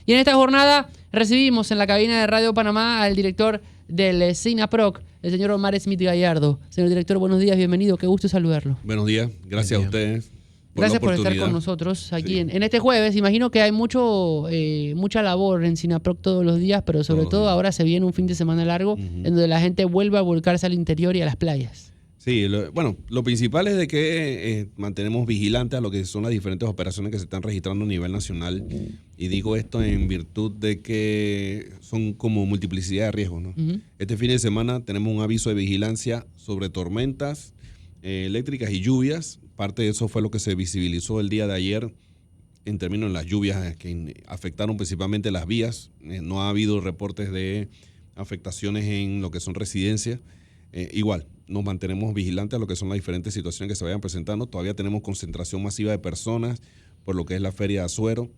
Y en esta jornada recibimos en la cabina de Radio Panamá al director del SINAPROC, el señor Omar Smith Gallardo. Señor director, buenos días, bienvenido, qué gusto saludarlo. Buenos días, gracias a ustedes. Gracias por estar con nosotros aquí sí. en este jueves. Imagino que hay mucha labor en SINAPROC todos los días, pero sobre todo ahora se viene un fin de semana largo en donde la gente vuelve a volcarse al interior y a las playas. Sí, lo principal es de que mantenemos vigilantes a lo que son las diferentes operaciones que se están registrando a nivel nacional. Y digo esto en virtud de que son como multiplicidad de riesgos, ¿no? Este fin de semana tenemos un aviso de vigilancia sobre tormentas eléctricas y lluvias. Parte de eso fue lo que se visibilizó el día de ayer en términos de las lluvias que afectaron principalmente las vías. No ha habido reportes de afectaciones en lo que son residencias. Igual, nos mantenemos vigilantes a lo que son las diferentes situaciones que se vayan presentando. Todavía tenemos concentración masiva de personas por lo que es la Feria de Azuero.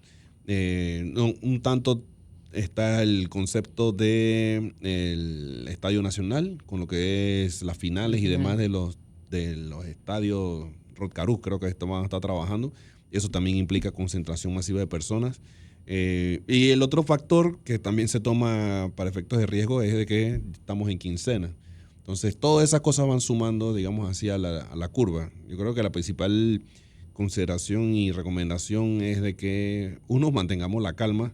Un tanto está el concepto del Estadio Nacional, con lo que es las finales y demás de los estadios. Rotcarú creo que está trabajando. Eso también implica concentración masiva de personas. Y el otro factor que también se toma para efectos de riesgo es de que estamos en quincena. Entonces, todas esas cosas van sumando, digamos así, a la curva. Yo creo que la principal consideración y recomendación es de que, uno, mantengamos la calma.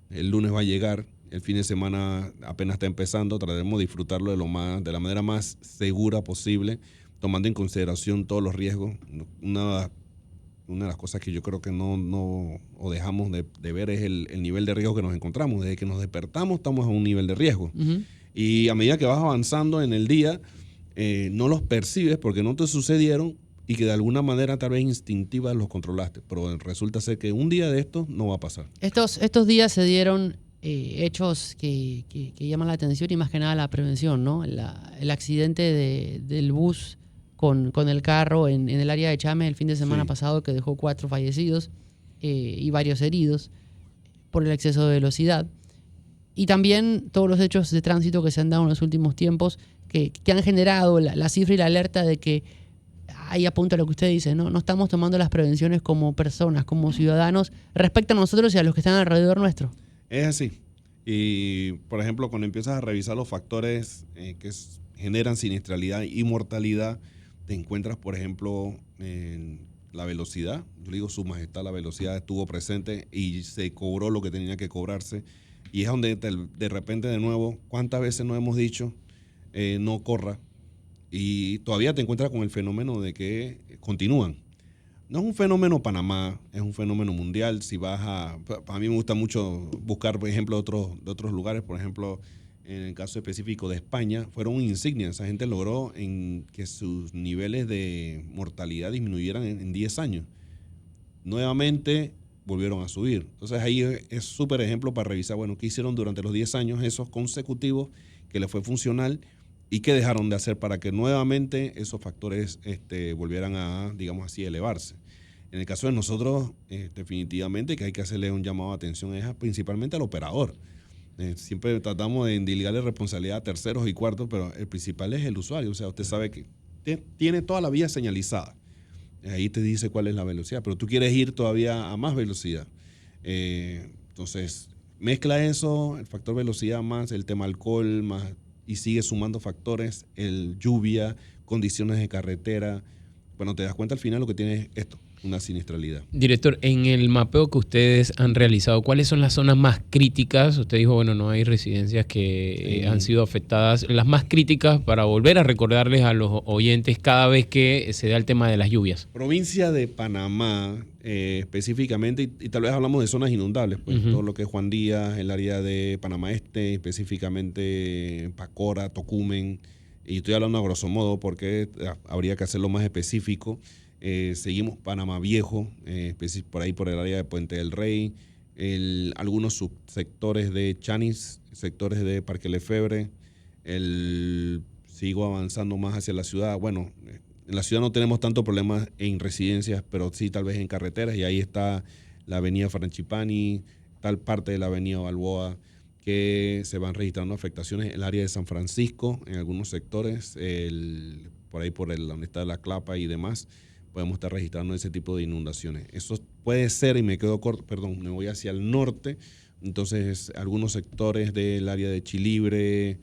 El lunes va a llegar, el fin de semana apenas está empezando, trataremos de disfrutarlo de la manera más segura posible, tomando en consideración todos los riesgos. Una de las cosas que yo creo que no dejamos de ver es el nivel de riesgo que nos encontramos. Desde que nos despertamos estamos a un nivel de riesgo. Y a medida que vas avanzando en el día, no los percibes porque no te sucedieron y que de alguna manera tal vez instintiva los controlaste. Pero resulta ser que un día de esto no va a pasar. Estos días se dieron hechos que llaman la atención y más que nada la prevención, ¿no? El accidente del bus con el carro en el área de Chame el fin de semana pasado, que dejó 4 fallecidos y varios heridos por el exceso de velocidad. Y también todos los hechos de tránsito que se han dado en los últimos tiempos que han generado la cifra y la alerta de que ahí apunta lo que usted dice, ¿no? No estamos tomando las prevenciones como personas, como ciudadanos, respecto a nosotros y a los que están alrededor nuestro. Es así. Y, por ejemplo, cuando empiezas a revisar los factores que generan siniestralidad y mortalidad, te encuentras, por ejemplo, en la velocidad. Yo le digo, Su Majestad, la velocidad estuvo presente y se cobró lo que tenía que cobrarse. Y es donde de repente, de nuevo, ¿cuántas veces nos hemos dicho no corra? Y todavía te encuentras con el fenómeno de que continúan. No es un fenómeno Panamá, es un fenómeno mundial. Si vas a mí me gusta mucho buscar, por ejemplo, de otros lugares. Por ejemplo, en el caso específico de España, fueron insignias. Esa gente logró en que sus niveles de mortalidad disminuyeran en 10 años. Nuevamente volvieron a subir. Entonces ahí es súper ejemplo para revisar, bueno, qué hicieron durante los 10 años esos consecutivos que les fue funcional y qué dejaron de hacer para que nuevamente esos factores volvieran a, digamos así, elevarse. En el caso de nosotros, definitivamente que hay que hacerle un llamado de atención principalmente al operador. Siempre tratamos de endilgarle responsabilidad a terceros y cuartos, pero el principal es el usuario. O sea, usted sabe que tiene toda la vía señalizada. Ahí te dice cuál es la velocidad, pero tú quieres ir todavía a más velocidad. Entonces, mezcla eso, el factor velocidad más el tema alcohol, más y sigue sumando factores, lluvia, condiciones de carretera. Bueno, te das cuenta al final lo que tiene es esto, una siniestralidad. Director, en el mapeo que ustedes han realizado, ¿cuáles son las zonas más críticas? Usted dijo, bueno, no hay residencias que han sido afectadas. Las más críticas para volver a recordarles a los oyentes cada vez que se da el tema de las lluvias. Provincia de Panamá, específicamente, y tal vez hablamos de zonas inundables, pues todo lo que es Juan Díaz, el área de Panamá Este, específicamente Pacora, Tocumen, y estoy hablando a grosso modo porque habría que hacerlo más específico. Seguimos Panamá Viejo, por ahí por el área de Puente del Rey, algunos subsectores de Chanis, sectores de Parque Lefebvre, sigo avanzando más hacia la ciudad. Bueno, en la ciudad no tenemos tanto problemas en residencias, pero sí tal vez en carreteras, y ahí está la avenida Franchipani, tal parte de la avenida Balboa, que se van registrando afectaciones en el área de San Francisco, en algunos sectores, por ahí donde está la Clapa y demás, podemos estar registrando ese tipo de inundaciones. Eso puede ser, y me quedo corto, me voy hacia el norte, Entonces, algunos sectores del área de Chilibre,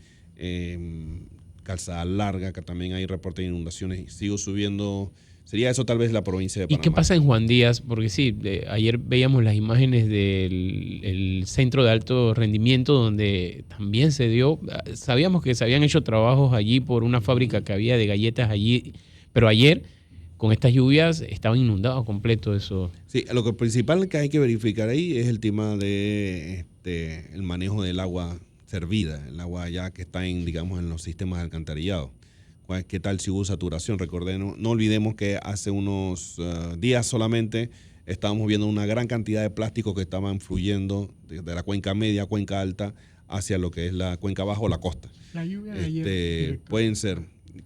Calzada Larga, que también hay reporte de inundaciones, sigo subiendo. Sería eso tal vez la provincia de ¿Y Panamá. qué pasa en Juan Díaz? Porque sí, ayer veíamos las imágenes del el centro de alto rendimiento donde también se dio, sabíamos que se habían hecho trabajos allí por una fábrica que había de galletas allí, pero ayer con estas lluvias estaba inundado completo eso. Sí, lo que principal que hay que verificar ahí es el tema de el manejo del agua servida, el agua ya que está digamos, en los sistemas de alcantarillado. ¿Qué tal si hubo saturación? Recordemos, no olvidemos que hace unos días solamente estábamos viendo una gran cantidad de plásticos que estaban fluyendo de la cuenca media, cuenca alta, hacia lo que es la cuenca baja o la costa. La lluvia de ayer.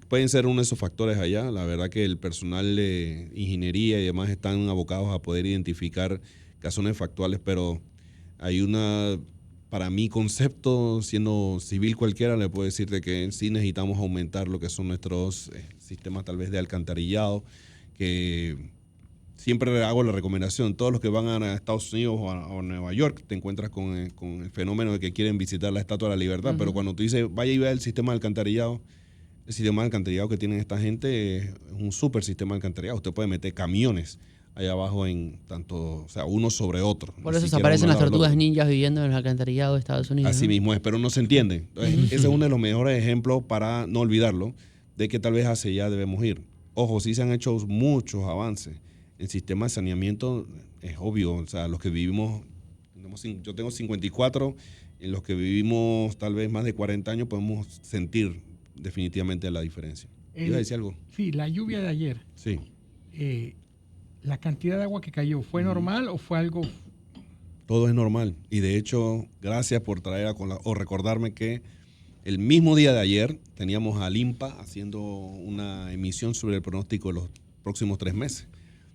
Pueden ser uno de esos factores allá. La verdad que el personal de ingeniería y demás están abocados a poder identificar razones factuales, pero hay para mi concepto, siendo civil cualquiera, le puedo decir de que sí necesitamos aumentar lo que son nuestros sistemas tal vez de alcantarillado, que siempre hago la recomendación, todos los que van a Estados Unidos o a Nueva York, te encuentras con el fenómeno de que quieren visitar la Estatua de la Libertad, pero cuando tú dices, vaya y vea el sistema de alcantarillado, el sistema de alcantarillado que tienen esta gente es un súper sistema de alcantarillado. Usted puede meter camiones allá abajo en tanto, o sea, uno sobre otro. Por eso se aparecen las tortugas ninjas viviendo en el alcantarillado de Estados Unidos. Así mismo es, pero no se entiende. Entonces, ese es uno de los mejores ejemplos para no olvidarlo, de que tal vez hacia allá debemos ir. Ojo, sí se han hecho muchos avances. El sistema de saneamiento es obvio, o sea, los que vivimos, yo tengo 54, en los que vivimos tal vez más de 40 años podemos sentir definitivamente la diferencia. ¿Iba a decir algo? Sí, la lluvia de ayer. Sí. ¿La cantidad de agua que cayó fue normal o fue algo? Todo es normal. Y de hecho, gracias por traer o recordarme que el mismo día de ayer teníamos al INPA haciendo una emisión sobre el pronóstico de los próximos 3 meses.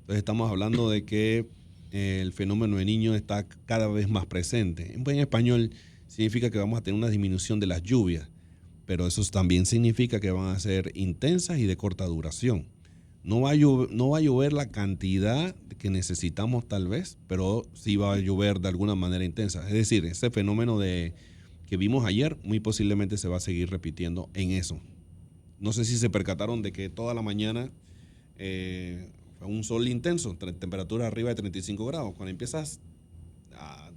Entonces estamos hablando de que el fenómeno de Niño está cada vez más presente. En buen español significa que vamos a tener una disminución de las lluvias, pero eso también significa que van a ser intensas y de corta duración. No va a llover la cantidad que necesitamos tal vez, pero sí va a llover de alguna manera intensa. Es decir, ese fenómeno que vimos ayer muy posiblemente se va a seguir repitiendo en eso. No sé si se percataron de que toda la mañana fue un sol intenso, temperatura arriba de 35 grados. Cuando empiezas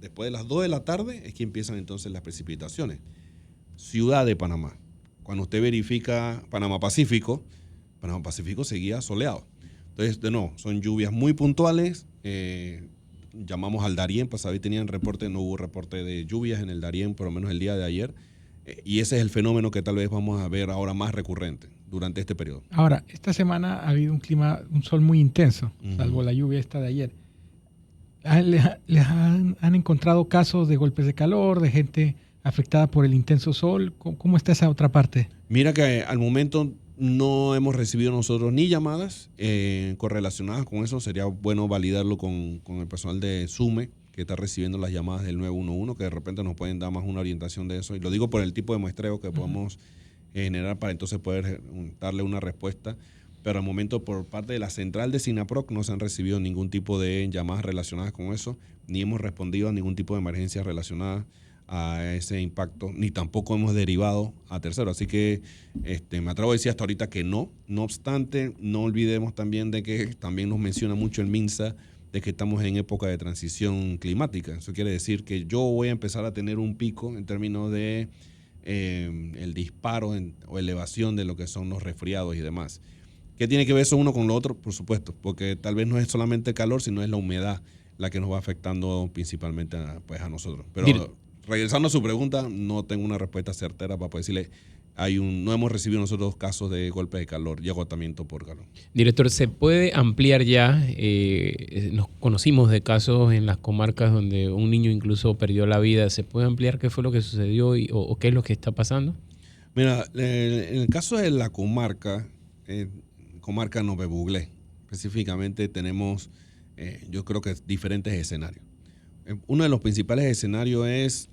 después de las 2 de la tarde es que empiezan entonces las precipitaciones. Ciudad de Panamá. Cuando usted verifica Panamá Pacífico seguía soleado. Entonces, de nuevo, son lluvias muy puntuales. Llamamos al Darién, para saber, tenían reporte, no hubo reporte de lluvias en el Darién, por lo menos el día de ayer. Y ese es el fenómeno que tal vez vamos a ver ahora más recurrente durante este periodo. Ahora, esta semana ha habido un sol muy intenso, salvo la lluvia esta de ayer. ¿Les han encontrado casos de golpes de calor, de gente afectada por el intenso sol? ¿Cómo está esa otra parte? Mira que al momento no hemos recibido nosotros ni llamadas correlacionadas con eso. Sería bueno validarlo con el personal de SUME, que está recibiendo las llamadas del 911, que de repente nos pueden dar más una orientación de eso. Y lo digo por el tipo de muestreo que podemos generar para entonces poder darle una respuesta. Pero al momento, por parte de la central de SINAPROC, no se han recibido ningún tipo de llamadas relacionadas con eso, ni hemos respondido a ningún tipo de emergencia relacionada a ese impacto, ni tampoco hemos derivado a terceros. Así que me atrevo a decir hasta ahorita que no. No obstante, no olvidemos también de que también nos menciona mucho el MINSA de que estamos en época de transición climática. Eso quiere decir que yo voy a empezar a tener un pico en términos de el disparo o elevación de lo que son los resfriados y demás. ¿Qué tiene que ver eso uno con lo otro? Por supuesto, porque tal vez no es solamente el calor, sino es la humedad la que nos va afectando principalmente a nosotros. Pero regresando a su pregunta, no tengo una respuesta certera para poder decirle, no hemos recibido nosotros casos de golpes de calor y agotamiento por calor. Director, ¿se puede ampliar ya? Nos conocimos de casos en las comarcas donde un niño incluso perdió la vida. ¿Se puede ampliar qué fue lo que sucedió o qué es lo que está pasando? Mira, en el caso de la comarca Nove Buglé, específicamente tenemos, yo creo que diferentes escenarios. Uno de los principales escenarios es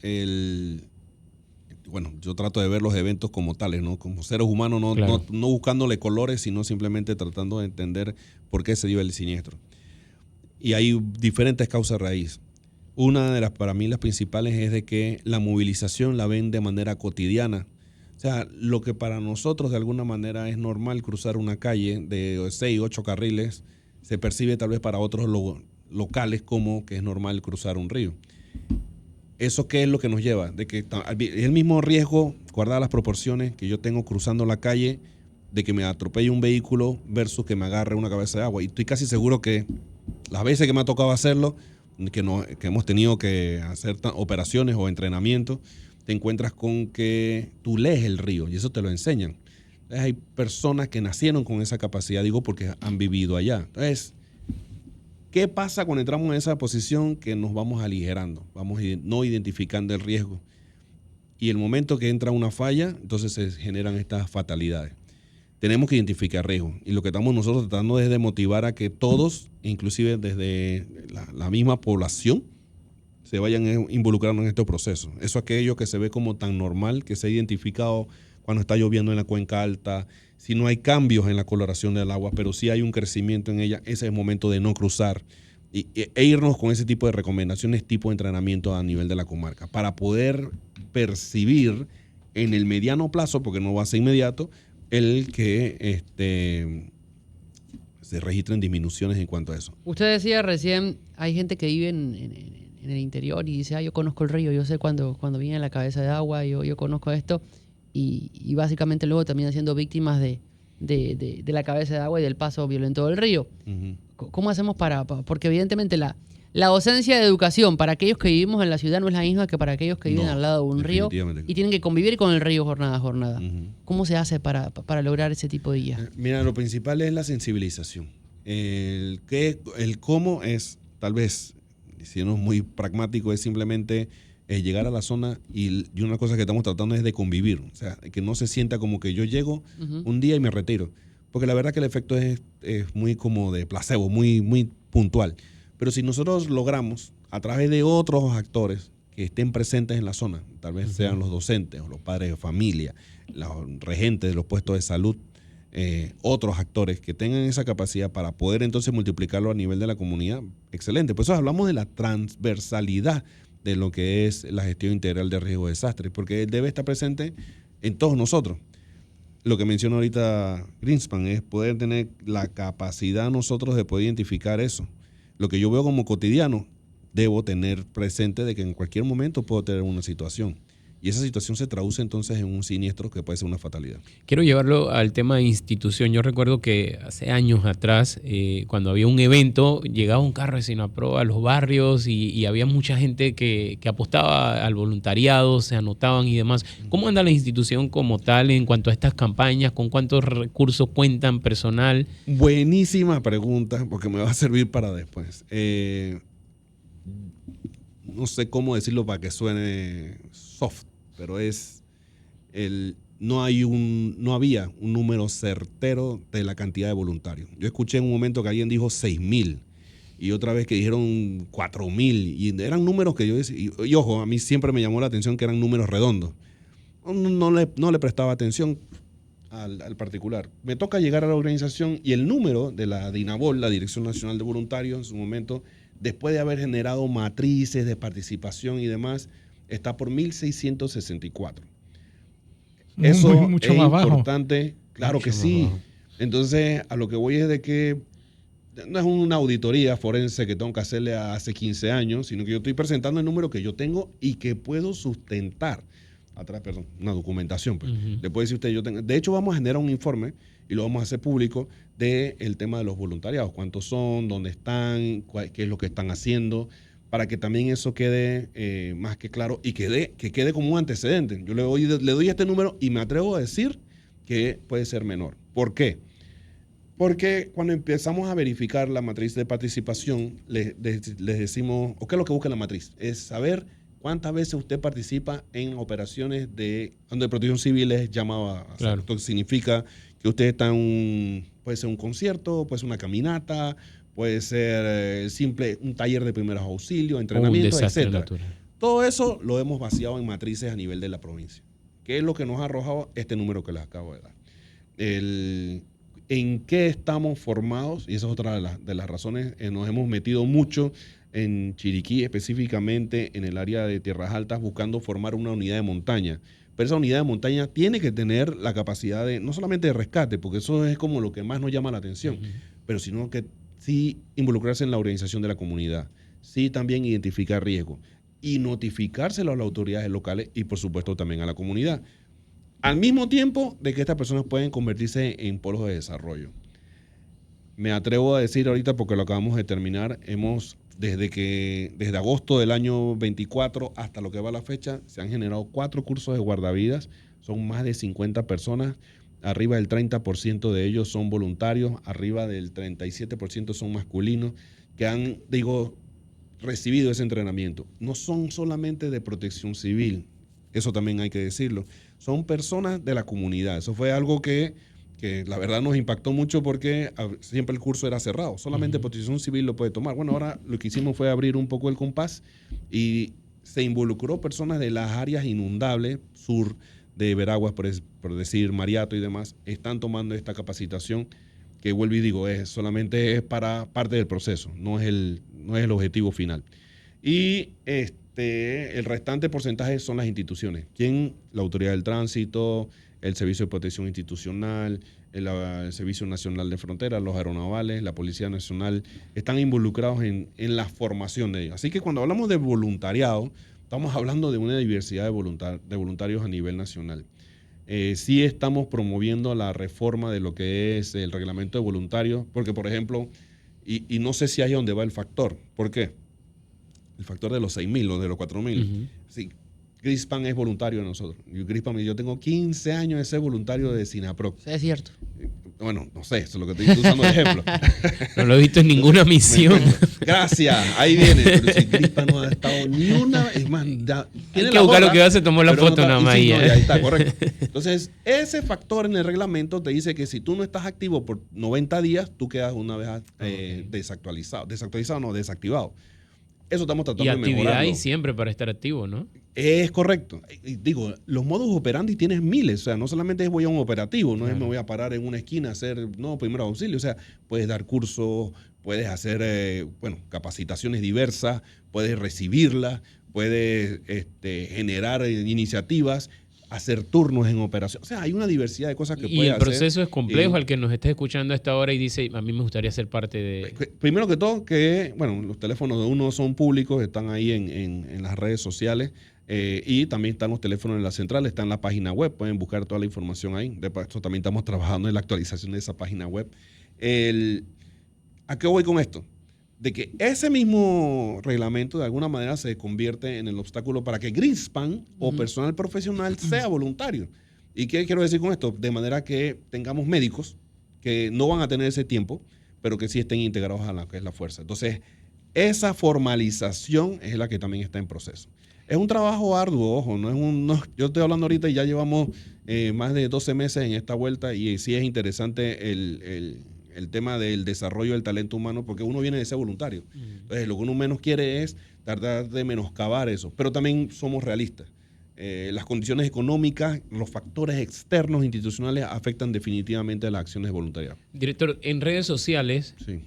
yo trato de ver los eventos como tales, ¿no? Como seres humanos, no buscándole colores, sino simplemente tratando de entender por qué se dio el siniestro. Y hay diferentes causas raíz. Una de las, para mí, las principales es de que la movilización la ven de manera cotidiana. O sea, lo que para nosotros de alguna manera es normal cruzar una calle de 6, 8 carriles, se percibe tal vez para otros locales como que es normal cruzar un río. ¿Eso qué es lo que nos lleva? De que es el mismo riesgo, guardar las proporciones que yo tengo cruzando la calle, de que me atropelle un vehículo versus que me agarre una cabeza de agua. Y estoy casi seguro que las veces que me ha tocado hacerlo, que hemos tenido que hacer operaciones o entrenamientos, te encuentras con que tú lees el río y eso te lo enseñan. Entonces, hay personas que nacieron con esa capacidad, digo, porque han vivido allá. Entonces, ¿qué pasa cuando entramos en esa posición? Que nos vamos aligerando, vamos no identificando el riesgo. Y el momento que entra una falla, entonces se generan estas fatalidades. Tenemos que identificar riesgos. Y lo que estamos nosotros tratando es de motivar a que todos, inclusive desde la misma población, se vayan involucrando en este proceso. Eso aquello que se ve como tan normal, que se ha identificado cuando está lloviendo en la cuenca alta, si no hay cambios en la coloración del agua, pero sí hay un crecimiento en ella, ese es el momento de no cruzar e irnos con ese tipo de recomendaciones, tipo de entrenamiento a nivel de la comarca, para poder percibir en el mediano plazo, porque no va a ser inmediato, el que se registren disminuciones en cuanto a eso. Usted decía recién, hay gente que vive en el interior y dice, yo conozco el río, yo sé cuando viene la cabeza de agua, yo conozco esto, y básicamente luego también siendo víctimas de la cabeza de agua y del paso violento del río. Uh-huh. ¿Cómo hacemos porque evidentemente la ausencia de educación para aquellos que vivimos en la ciudad no es la misma que para aquellos que viven al lado de un río y tienen que convivir con el río jornada a jornada? Uh-huh. ¿Cómo se hace para lograr ese tipo de guía? Mira, lo principal es la sensibilización. El cómo es, tal vez, siendo muy pragmático, es simplemente llegar a la zona y una cosa que estamos tratando es de convivir. O sea, que no se sienta como que yo llego un día y me retiro. Porque la verdad que el efecto es muy como de placebo, muy, muy puntual. Pero si nosotros logramos, a través de otros actores que estén presentes en la zona, tal vez sean los docentes o los padres de familia, los regentes de los puestos de salud, otros actores que tengan esa capacidad para poder entonces multiplicarlo a nivel de la comunidad, excelente. Por eso hablamos de la transversalidad de lo que es la gestión integral de riesgo de desastre, porque debe estar presente en todos nosotros. Lo que mencionó ahorita Greenspan es poder tener la capacidad nosotros de poder identificar eso. Lo que yo veo como cotidiano, debo tener presente de que en cualquier momento puedo tener una situación. Y esa situación se traduce entonces en un siniestro que puede ser una fatalidad. Quiero llevarlo al tema de institución. Yo recuerdo que hace años atrás, cuando había un evento, llegaba un carro de Sinapro a los barrios y había mucha gente que apostaba al voluntariado, se anotaban y demás. ¿Cómo anda la institución como tal en cuanto a estas campañas? ¿Con cuántos recursos cuentan personal? Buenísima pregunta, porque me va a servir para después. No sé cómo decirlo para que suene soft, pero no había un número certero de la cantidad de voluntarios. Yo escuché en un momento que alguien dijo 6,000 y otra vez que dijeron 4,000 y eran números que yo decía, y ojo, a mí siempre me llamó la atención que eran números redondos. No le prestaba atención al particular. Me toca llegar a la organización y el número de la DINAVOL, la Dirección Nacional de Voluntarios, en su momento, después de haber generado matrices de participación y demás, está por 1,664. Eso mucho es más importante, bajo. Claro Mucho que más sí. bajo. Entonces, a lo que voy es de que no es una auditoría forense que tengo que hacerle hace 15 años, sino que yo estoy presentando el número que yo tengo y que puedo sustentar. Una documentación. Pues. Le puede decir usted, de hecho, vamos a generar un informe y lo vamos a hacer público del tema de los voluntariados. ¿Cuántos son? ¿Dónde están? ¿Qué es lo que están haciendo? Para que también eso quede más que claro y que quede como un antecedente. Yo le doy este número y me atrevo a decir que puede ser menor. ¿Por qué? Porque cuando empezamos a verificar la matriz de participación, les decimos, ¿qué es lo que busca la matriz? Es saber cuántas veces usted participa en operaciones de protección civil es llamado a hacer. Claro. Entonces significa que usted está puede ser un concierto, puede ser una caminata, puede ser un taller de primeros auxilios, entrenamiento, etc. Todo eso lo hemos vaciado en matrices a nivel de la provincia. ¿Qué es lo que nos ha arrojado este número que les acabo de dar? ¿En qué estamos formados? Y esa es otra de las razones. Nos hemos metido mucho en Chiriquí, específicamente en el área de Tierras Altas, buscando formar una unidad de montaña. Pero esa unidad de montaña tiene que tener la capacidad de, no solamente de rescate, porque eso es como lo que más nos llama la atención, pero sino que sí involucrarse en la organización de la comunidad, sí también identificar riesgos y notificárselo a las autoridades locales y por supuesto también a la comunidad. Al mismo tiempo de que estas personas pueden convertirse en polos de desarrollo. Me atrevo a decir ahorita, porque lo acabamos de terminar, desde agosto del año 24 hasta lo que va la fecha, se han generado 4 cursos de guardavidas, son más de 50 personas, arriba del 30% de ellos son voluntarios, arriba del 37% son masculinos, que han, recibido ese entrenamiento. No son solamente de protección civil, eso también hay que decirlo, son personas de la comunidad. Eso fue algo que la verdad nos impactó mucho porque siempre el curso era cerrado, solamente protección civil lo puede tomar. Bueno, ahora lo que hicimos fue abrir un poco el compás y se involucró personas de las áreas inundables, sur de Veraguas, por decir Mariato y demás, están tomando esta capacitación que vuelvo y digo, solamente es para parte del proceso, no es el objetivo final. Y el restante porcentaje son las instituciones. La Autoridad del Tránsito, el Servicio de Protección Institucional, el Servicio Nacional de Fronteras, los aeronavales, la Policía Nacional, están involucrados en la formación de ellos. Así que cuando hablamos de voluntariado, estamos hablando de una diversidad de voluntarios a nivel nacional. Sí estamos promoviendo la reforma de lo que es el reglamento de voluntarios, porque, por ejemplo, y no sé si ahí es donde va el factor. ¿Por qué? El factor de los 6.000 o de los 4.000. Sí, Grispan es voluntario de nosotros. Yo tengo 15 años de ser voluntario de SINAPROC. Es cierto. Bueno, no sé, eso es lo que estoy usando de ejemplo. No lo he visto en ninguna misión. Gracias, ahí viene. Pero si Grispan no ha estado ni una, es más, hay que buscar lo que va, se tomó la foto nada más. Sí, ahí está, correcto. Entonces, ese factor en el reglamento te dice que si tú no estás activo por 90 días, tú quedas una vez desactualizado, desactivado. Eso estamos tratando de mejorarlo. Y actividad hay siempre para estar activo, ¿no? Es correcto. Digo, los modus operandi tienes miles. O sea, no solamente voy a un operativo, no es me voy a parar en una esquina a hacer primer auxilio. O sea, puedes dar cursos, puedes hacer capacitaciones diversas, puedes recibirlas, puedes generar iniciativas, hacer turnos en operación. O sea, hay una diversidad de cosas que puedes hacer. Y el proceso es complejo. Al que nos esté escuchando a esta hora y dice, a mí me gustaría ser parte de... Primero que todo, los teléfonos de uno son públicos, están ahí en las redes sociales. Y también están los teléfonos en la central, está en la página web, pueden buscar toda la información ahí. De paso, también estamos trabajando en la actualización de esa página web. ¿A qué voy con esto? De que ese mismo reglamento de alguna manera se convierte en el obstáculo para que Grispan o personal profesional sea voluntario. ¿Y qué quiero decir con esto? De manera que tengamos médicos que no van a tener ese tiempo, pero que sí estén integrados a lo que es la fuerza. Entonces, esa formalización es la que también está en proceso. Es un trabajo arduo, ojo, yo estoy hablando ahorita y ya llevamos más de 12 meses en esta vuelta y sí es interesante el tema del desarrollo del talento humano porque uno viene de ser voluntario. Entonces, lo que uno menos quiere es tratar de menoscabar eso, pero también somos realistas. Las condiciones económicas, los factores externos institucionales afectan definitivamente a las acciones de voluntariado. Director, en redes sociales sí.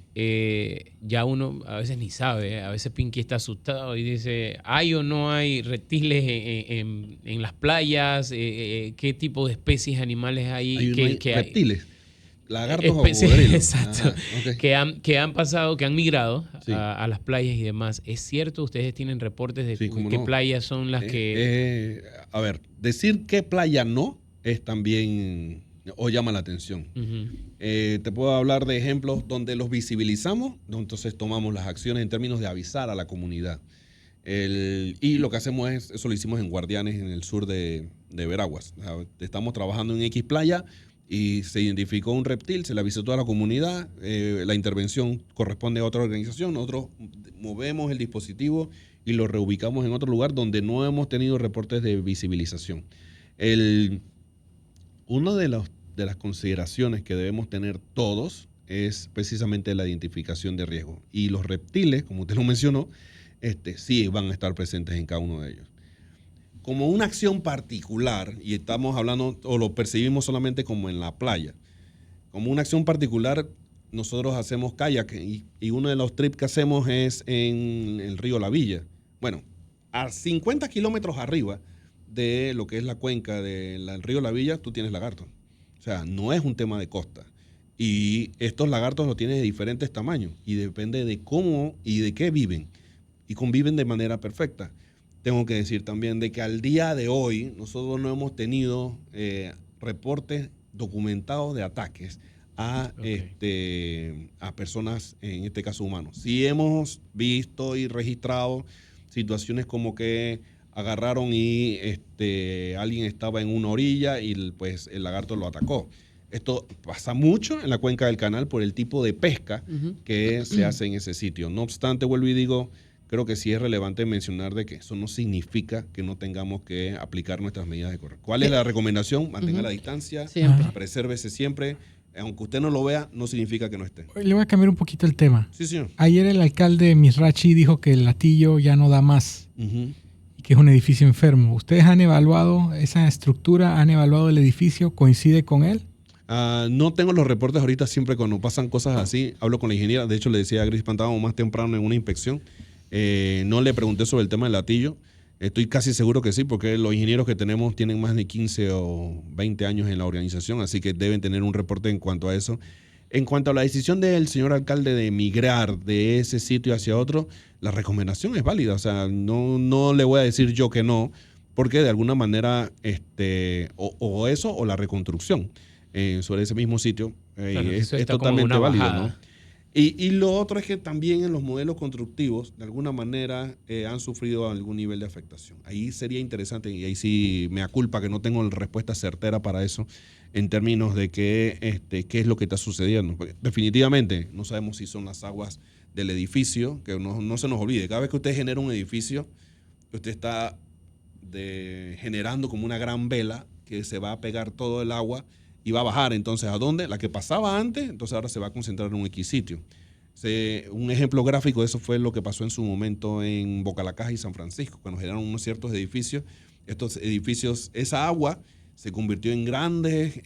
Ya uno a veces ni sabe, a veces Pinky está asustado y dice, ¿hay o no hay reptiles en las playas? ¿Qué tipo de especies animales hay? Reptiles. Lagartos o cocodrilos. Exacto. Okay. Que han pasado, que han migrado sí. a las playas y demás. ¿Es cierto? ¿Ustedes tienen reportes de qué no. playas son las que...? A ver, decir qué playa no es también... o llama la atención. Te puedo hablar de ejemplos donde los visibilizamos, entonces tomamos las acciones en términos de avisar a la comunidad. Y lo que hacemos eso lo hicimos en Guardianes, en el sur de Veraguas. Estamos trabajando en X playa y se identificó un reptil, se le avisó a toda la comunidad, la intervención corresponde a otra organización, nosotros movemos el dispositivo y lo reubicamos en otro lugar donde no hemos tenido reportes de visibilización. Una de las consideraciones que debemos tener todos es precisamente la identificación de riesgo. Y los reptiles, como usted lo mencionó, sí van a estar presentes en cada uno de ellos. Como una acción particular, y estamos hablando o lo percibimos solamente como en la playa, como una acción particular, nosotros hacemos kayak y uno de los trips que hacemos es en el río La Villa. Bueno, a 50 kilómetros arriba de lo que es la cuenca del río La Villa, tú tienes lagartos. O sea, no es un tema de costa. Y estos lagartos los tienes de diferentes tamaños y depende de cómo y de qué viven. Y conviven de manera perfecta. Tengo que decir también de que al día de hoy nosotros no hemos tenido reportes documentados de ataques a personas, en este caso humanos. Sí hemos visto y registrado situaciones como que agarraron y alguien estaba en una orilla y pues el lagarto lo atacó. Esto pasa mucho en la cuenca del canal por el tipo de pesca que se hace en ese sitio. No obstante, vuelvo y digo, creo que sí es relevante mencionar de que eso no significa que no tengamos que aplicar nuestras medidas de corrección. ¿Cuál es la recomendación? Mantenga la distancia, presérvese siempre. Aunque usted no lo vea, no significa que no esté. Le voy a cambiar un poquito el tema. Sí, señor. Ayer el alcalde Misrachi dijo que el Latillo ya no da más y que es un edificio enfermo. ¿Ustedes han evaluado esa estructura? ¿Han evaluado el edificio? ¿Coincide con él? No tengo los reportes ahorita. Siempre cuando pasan cosas así, hablo con la ingeniera. De hecho, le decía a Gris Pantábamo más temprano en una inspección. No le pregunté sobre el tema del Latillo. Estoy casi seguro que sí, porque los ingenieros que tenemos tienen más de 15 o 20 años en la organización, así que deben tener un reporte en cuanto a eso. En cuanto a la decisión del señor alcalde de migrar de ese sitio hacia otro, la recomendación es válida. O sea, no le voy a decir yo que no, porque de alguna manera o eso o la reconstrucción sobre ese mismo sitio claro, es totalmente válido, ¿no? Y lo otro es que también en los modelos constructivos, de alguna manera, han sufrido algún nivel de afectación. Ahí sería interesante, y ahí sí me aculpa que no tengo respuesta certera para eso, en términos de qué es lo que está sucediendo. Porque definitivamente no sabemos si son las aguas del edificio, que no se nos olvide. Cada vez que usted genera un edificio, usted está generando como una gran vela que se va a pegar todo el agua y va a bajar. Entonces, ¿a dónde? La que pasaba antes, entonces ahora se va a concentrar en un X sitio. Un ejemplo gráfico de eso fue lo que pasó en su momento en Boca la Caja y San Francisco, cuando generaron unos ciertos edificios. Estos edificios, esa agua se convirtió en grandes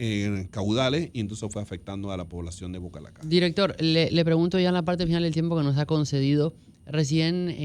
caudales y entonces fue afectando a la población de Boca la Caja. Director, le pregunto ya en la parte final del tiempo que nos ha concedido. Recién,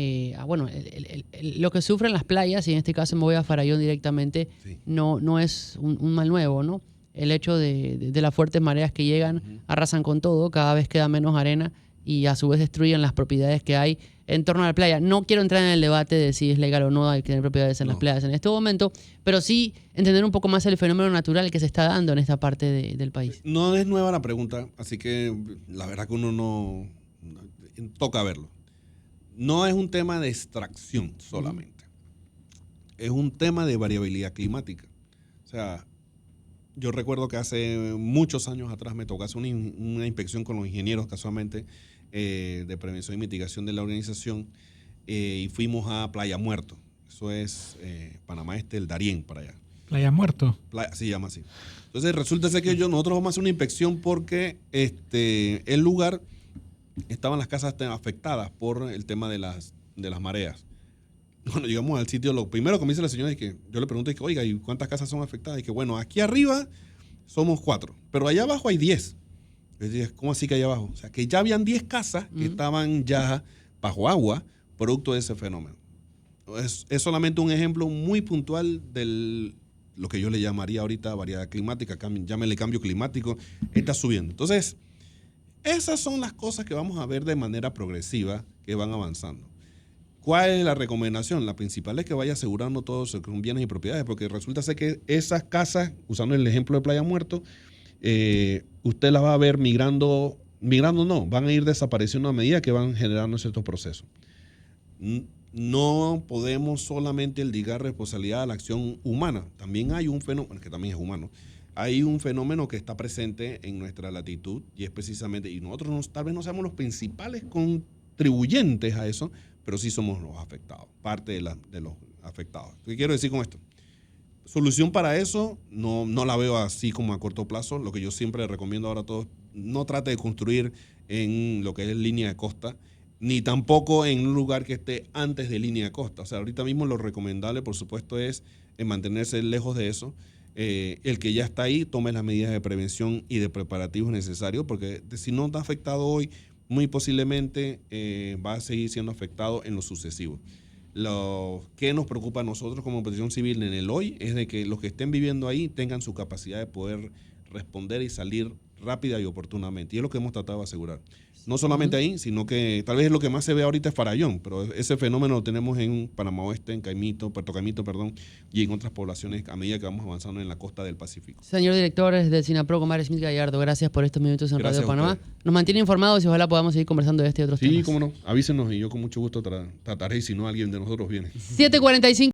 lo que sufren las playas, y en este caso me voy a Farallón directamente, sí, no es un mal nuevo, ¿no? El hecho de las fuertes mareas que llegan, arrasan con todo, cada vez queda menos arena y a su vez destruyen las propiedades que hay en torno a la playa. No quiero entrar en el debate de si es legal o no hay que tener propiedades en las playas en este momento, pero sí entender un poco más el fenómeno natural que se está dando en esta parte del país. No es nueva la pregunta, así que la verdad que uno no toca verlo. No es un tema de extracción solamente, es un tema de variabilidad climática. O sea, yo recuerdo que hace muchos años atrás me tocó hacer una inspección con los ingenieros casualmente de prevención y mitigación de la organización y fuimos a Playa Muerto. Eso es Panamá el Darién, para allá. ¿Playa Muerto? Se llama así. Entonces resulta ser que nosotros vamos a hacer una inspección porque el lugar estaban las casas afectadas por el tema de las mareas. Cuando llegamos al sitio, lo primero que me dice la señora es que yo le pregunto, oiga, ¿y cuántas casas son afectadas? Y que bueno, aquí arriba somos 4, pero allá abajo hay 10. Es decir, ¿cómo así que allá abajo? O sea, que ya habían 10 casas que estaban ya bajo agua, producto de ese fenómeno. Es solamente un ejemplo muy puntual de lo que yo le llamaría ahorita variedad climática, llámele cambio climático, está subiendo. Entonces, esas son las cosas que vamos a ver de manera progresiva que van avanzando. ¿Cuál es la recomendación? La principal es que vaya asegurando todos sus bienes y propiedades, porque resulta ser que esas casas, usando el ejemplo de Playa Muerto, usted las va a ver migrando no, van a ir desapareciendo a medida que van generando ciertos procesos. No podemos solamente ligar responsabilidad a la acción humana. También hay un fenómeno, que también es humano, hay un fenómeno que está presente en nuestra latitud y es precisamente, y nosotros tal vez no seamos los principales contribuyentes a eso, pero sí somos los afectados, parte de los afectados. ¿Qué quiero decir con esto? Solución para eso no la veo así como a corto plazo. Lo que yo siempre recomiendo ahora a todos, no trate de construir en lo que es línea de costa, ni tampoco en un lugar que esté antes de línea de costa. O sea, ahorita mismo lo recomendable, por supuesto, es mantenerse lejos de eso. el que ya está ahí tome las medidas de prevención y de preparativos necesarios, porque si no está afectado hoy, muy posiblemente va a seguir siendo afectado en lo sucesivo. Lo que nos preocupa a nosotros como Protección Civil en el hoy es de que los que estén viviendo ahí tengan su capacidad de poder responder y salir rápida y oportunamente. Y es lo que hemos tratado de asegurar. No solamente ahí, sino que tal vez lo que más se ve ahorita es Farallón, pero ese fenómeno lo tenemos en Panamá Oeste, en Puerto Caimito, y en otras poblaciones a medida que vamos avanzando en la costa del Pacífico. Señor director del SINAPRO, Omar Smith Gallardo, gracias por estos minutos en Gracias Radio Panamá. a ustedes. Nos mantiene informados y ojalá podamos seguir conversando de este y otros temas. Sí, cómo no. Avísenos y yo con mucho gusto trataré, y si no, alguien de nosotros viene. 7:45.